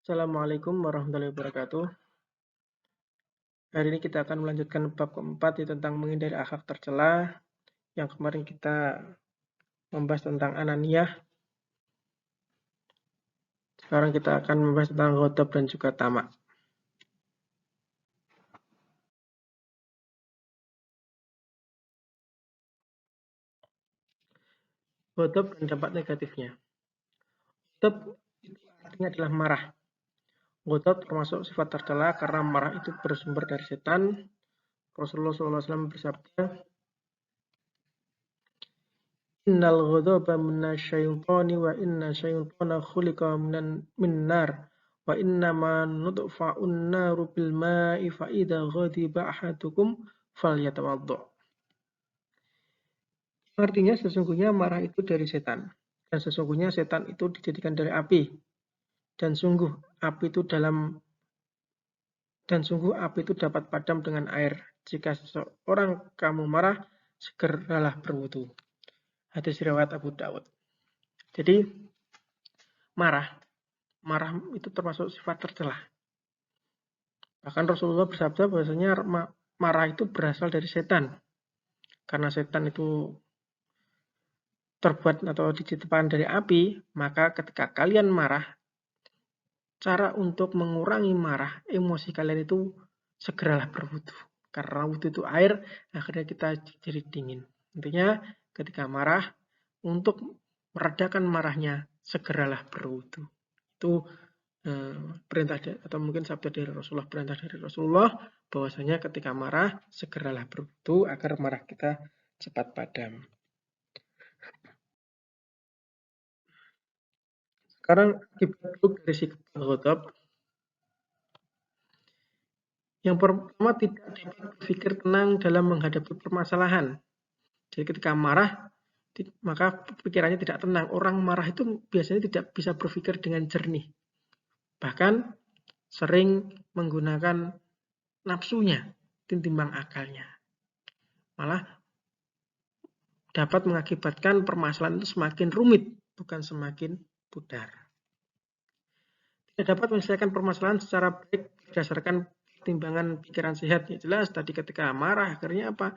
Assalamualaikum warahmatullahi wabarakatuh. Hari ini kita akan melanjutkan bab keempat yaitu tentang menghindari akhlak tercela. Yang kemarin kita membahas tentang ananiyah. Sekarang kita akan membahas tentang ghadab dan juga tamak. Ghadab dan dampak negatifnya. Ghadab itu artinya adalah marah. Ghadab termasuk sifat tercela karena marah itu bersumber dari setan. Rasulullah SAW bersabda, Innal ghadaba minasyaitani wa inna syaitana khuliqa min nar wa innama nudfa'un naru bil ma'i fa idza ghadiba ahadukum falyatawaddo. Artinya sesungguhnya marah itu dari setan dan sesungguhnya setan itu dijadikan dari api dan sungguh api itu dapat padam dengan air. Jika seseorang kamu marah, segeralah berwudu. Hadis riwayat Abu Dawud. Jadi marah itu termasuk sifat tercela. Bahkan Rasulullah bersabda bahwasanya marah itu berasal dari setan. Karena setan itu terbuat atau diciptakan dari api, maka ketika kalian marah, cara untuk mengurangi marah, emosi kalian itu segeralah berwudu. Karena wudu itu air, akhirnya kita jadi dingin. Intinya ketika marah, untuk meredakan marahnya, segeralah berwudu. Itu perintah atau mungkin sabda dari Rasulullah, perintah dari Rasulullah bahwasanya ketika marah segeralah berwudu agar marah kita cepat padam. Sekarang akibat buruk dari sikap ghadab. Yang pertama, tidak dapat berpikir tenang dalam menghadapi permasalahan. Jadi ketika marah, maka pikirannya tidak tenang. Orang marah itu biasanya tidak bisa berpikir dengan jernih. Bahkan sering menggunakan nafsunya ketimbang akalnya. Malah dapat mengakibatkan permasalahan itu semakin rumit, bukan semakin pudar. Tidak dapat menyelesaikan permasalahan secara baik berdasarkan pertimbangan pikiran sehat. Ya jelas tadi ketika marah, akhirnya apa?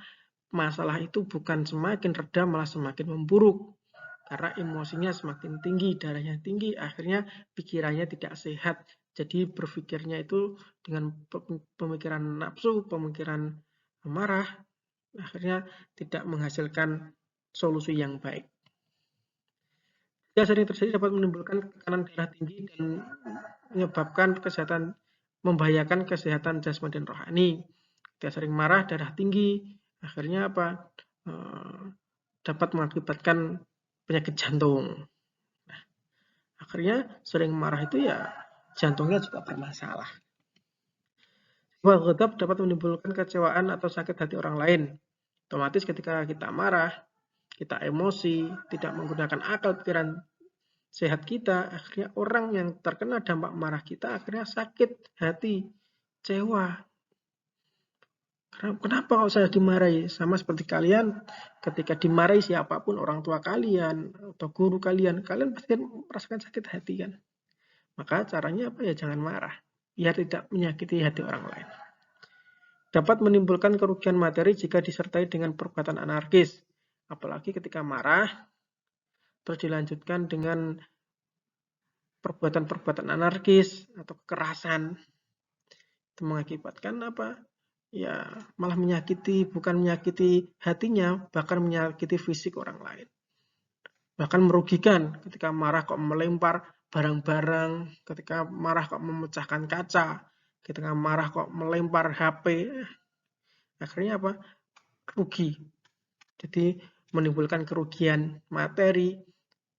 Masalah itu bukan semakin reda, malah semakin memburuk. Karena emosinya semakin tinggi, darahnya tinggi, akhirnya pikirannya tidak sehat. Jadi berpikirnya itu dengan pemikiran nafsu, pemikiran marah, akhirnya tidak menghasilkan solusi yang baik. Jika sering terjadi dapat menimbulkan tekanan darah tinggi dan membahayakan kesehatan jasmani dan rohani. Jika sering marah, darah tinggi, akhirnya apa? Dapat mengakibatkan penyakit jantung. Nah, akhirnya sering marah itu ya jantungnya juga bermasalah. Ghadab dapat menimbulkan kecewaan atau sakit hati orang lain. Otomatis ketika kita marah, kita emosi, tidak menggunakan akal pikiran sehat kita, akhirnya orang yang terkena dampak marah kita akhirnya sakit hati, kecewa. Kenapa kalau saya dimarahi? Sama seperti kalian ketika dimarahi siapapun, orang tua kalian atau guru kalian pasti merasakan sakit hati kan. Maka caranya apa ya? Jangan marah, biar tidak menyakiti hati orang lain. Dapat menimbulkan kerugian materi jika disertai dengan perbuatan anarkis. Apalagi ketika marah, terus dilanjutkan dengan perbuatan-perbuatan anarkis atau kekerasan. Itu mengakibatkan apa? Ya malah bukan menyakiti hatinya, bahkan menyakiti fisik orang lain. Bahkan merugikan ketika marah kok melempar barang-barang, ketika marah kok memecahkan kaca, ketika marah kok melempar HP. Akhirnya apa? Rugi. Jadi menimbulkan kerugian materi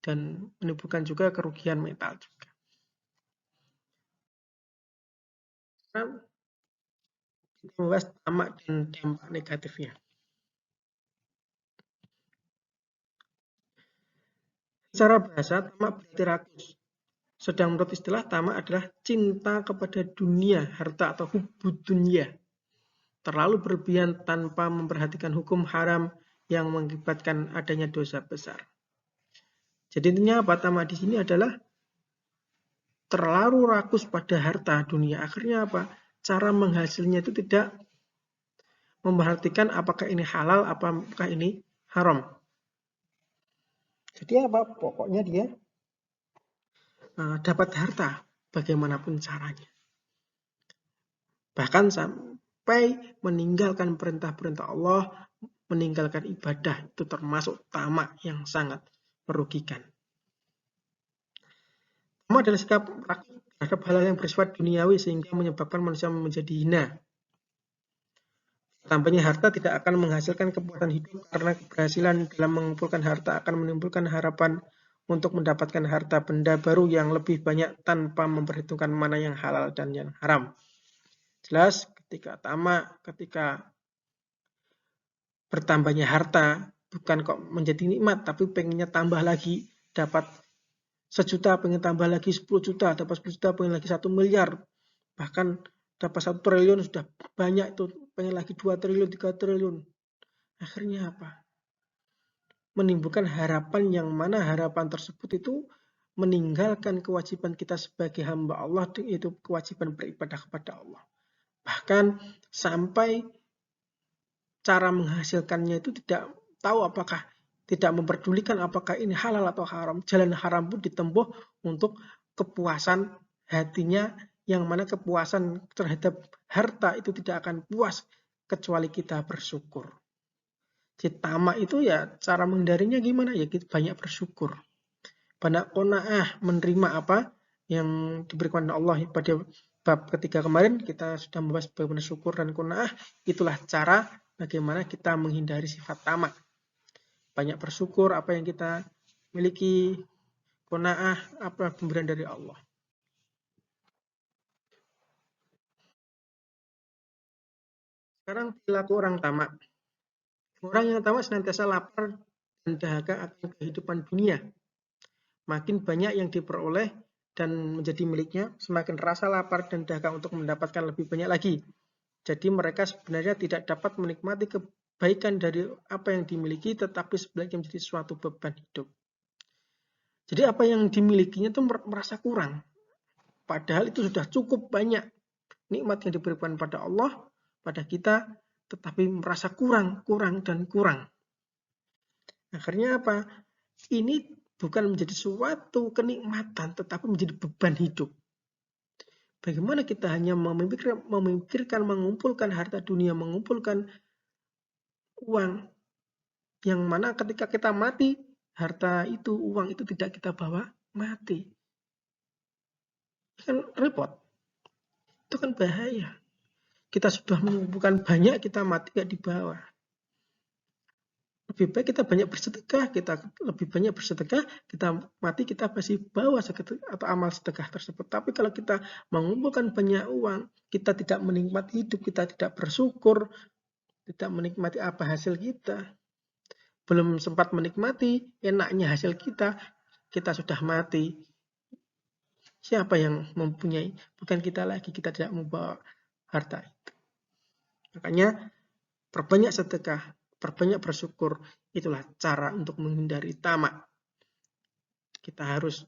dan menimbulkan juga kerugian mental juga. Kita membahas tamak dan dampak negatifnya. Secara bahasa, tamak berarti rakus. Sedang menurut istilah, tamak adalah cinta kepada dunia, harta atau hubud dunia. Terlalu berlebihan tanpa memperhatikan hukum haram yang mengakibatkan adanya dosa besar. Jadi intinya apa? Tamak di sini adalah terlalu rakus pada harta dunia. Akhirnya apa? Cara menghasilnya itu tidak memperhatikan apakah ini halal, apakah ini haram. Jadi apa? Pokoknya dia dapat harta bagaimanapun caranya. Bahkan sampai meninggalkan perintah-perintah Allah, meninggalkan ibadah, itu termasuk tamak yang sangat merugikan. Tamak adalah sikap rakus terhadap hal yang bersifat duniawi sehingga menyebabkan manusia menjadi hina. Tambahnya harta tidak akan menghasilkan kepuasan hidup karena keberhasilan dalam mengumpulkan harta akan menimbulkan harapan untuk mendapatkan harta benda baru yang lebih banyak tanpa memperhitungkan mana yang halal dan yang haram. Jelas ketika tamak, ketika bertambahnya harta, bukan kok menjadi nikmat, tapi pengennya tambah lagi, dapat 1 juta, pengen tambah lagi 10 juta, dapat 10 juta, pengen lagi 1 miliar, bahkan dapat 1 triliun sudah banyak itu, pengen lagi 2 triliun, 3 triliun. Akhirnya apa? Menimbulkan harapan yang mana harapan tersebut itu meninggalkan kewajiban kita sebagai hamba Allah, yaitu kewajiban beribadah kepada Allah. Bahkan sampai cara menghasilkannya itu tidak tahu apakah, tidak memperdulikan apakah ini halal atau haram. Jalan haram pun ditempuh untuk kepuasan hatinya, yang mana kepuasan terhadap harta itu tidak akan puas kecuali kita bersyukur. Jadi tamak itu ya cara menghindarinya gimana? Ya kita banyak bersyukur. Banyak qanaah, menerima apa yang diberikan Allah. Pada bab ketiga kemarin kita sudah membahas bagaimana syukur dan qanaah. Itulah cara bagaimana kita menghindari sifat tamak. Banyak bersyukur apa yang kita miliki, qanaah apa pemberian dari Allah. Sekarang perilaku orang tamak. Orang yang tamak senantiasa lapar dan dahaga akan kehidupan dunia. Makin banyak yang diperoleh dan menjadi miliknya, semakin rasa lapar dan dahaga untuk mendapatkan lebih banyak lagi. Jadi mereka sebenarnya tidak dapat menikmati kebaikan dari apa yang dimiliki, tetapi sebenarnya menjadi suatu beban hidup. Jadi apa yang dimilikinya itu merasa kurang. Padahal itu sudah cukup banyak nikmat yang diberikan pada Allah, pada kita, tetapi merasa kurang, dan kurang. Akhirnya apa? Ini bukan menjadi suatu kenikmatan, tetapi menjadi beban hidup. Bagaimana kita hanya memikirkan mengumpulkan harta dunia, mengumpulkan uang, yang mana ketika kita mati, harta itu, uang itu tidak kita bawa mati. Kan repot. Itu kan bahaya. Kita sudah mengumpulkan banyak, kita mati gak dibawa. Lebih baik kita banyak bersedekah, kita mati kita masih bawa sedekah atau amal sedekah tersebut. Tapi kalau kita mengumpulkan banyak uang, kita tidak menikmati hidup, kita tidak bersyukur, tidak menikmati apa hasil kita. Belum sempat menikmati enaknya hasil kita sudah mati. Siapa yang mempunyai? Bukan kita lagi, kita tidak membawa harta itu. Makanya perbanyak sedekah, perbanyak bersyukur, itulah cara untuk menghindari tamak. Kita harus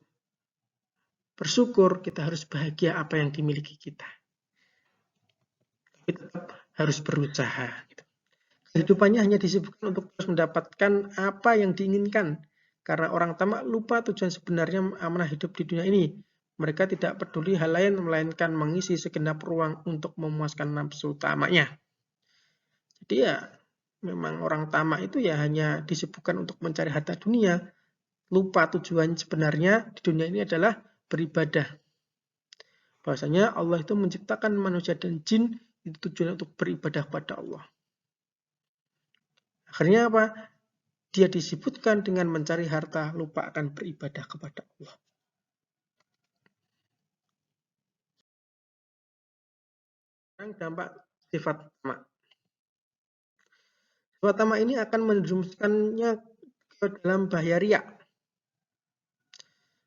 bersyukur, kita harus bahagia apa yang dimiliki kita. Tapi tetap harus berusaha. Kehidupannya hanya disibukkan untuk terus mendapatkan apa yang diinginkan. Karena orang tamak lupa tujuan sebenarnya amanah hidup di dunia ini. Mereka tidak peduli hal lain, melainkan mengisi segenap ruang untuk memuaskan nafsu tamaknya. Jadi ya, memang orang tamak itu ya hanya disibukkan untuk mencari harta dunia. Lupa tujuan sebenarnya di dunia ini adalah beribadah. Bahwasanya Allah itu menciptakan manusia dan jin itu tujuannya untuk beribadah pada Allah. Akhirnya apa? Dia disebutkan dengan mencari harta, lupa akan beribadah kepada Allah. Sekarang dampak sifat tamak. Sifat tamak ini akan menjerumuskannya ke dalam bahaya riya,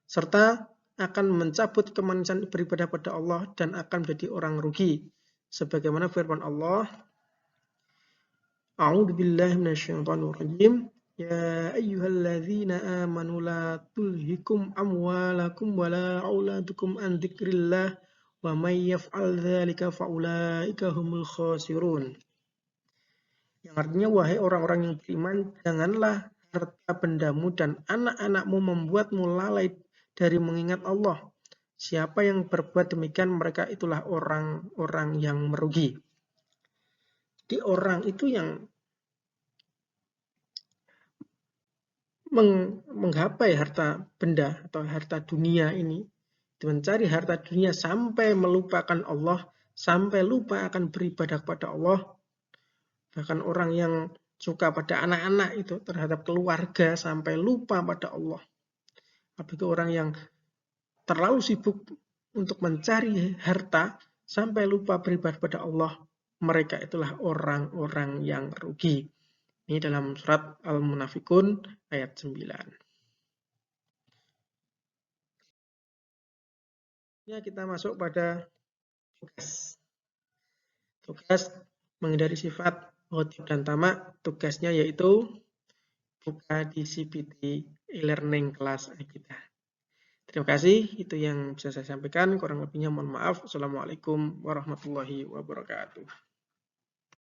serta akan mencabut kemanisan beribadah pada Allah dan akan menjadi orang rugi. Sebagaimana firman Allah, A'udzubillahi minasyaitonirrajim. Ya ayyuhalladzina amanu la tulhikum amwalakum wala auladukum an dzikrillah wa may yaf'al dzalika faulaika humul khasirun. Yang artinya, wahai orang-orang yang beriman, janganlah harta bendamu dan anak-anakmu membuatmu lalai dari mengingat Allah. Siapa yang berbuat demikian, mereka itulah orang-orang yang merugi. Jadi orang itu yang menggapai harta benda atau harta dunia ini, mencari harta dunia sampai melupakan Allah, sampai lupa akan beribadah kepada Allah. Bahkan orang yang suka pada anak-anak itu terhadap keluarga sampai lupa pada Allah. Apalagi orang yang terlalu sibuk untuk mencari harta sampai lupa beribadah pada Allah, mereka itulah orang-orang yang rugi. Ini dalam surat Al-Munafikun ayat 9. Ya, kita masuk pada tugas. Tugas menghindari sifat ghadab dan tamak. Tugasnya yaitu buka di CPT e-learning kelas kita. Terima kasih, itu yang bisa saya sampaikan. Kurang lebihnya mohon maaf. Assalamualaikum warahmatullahi wabarakatuh.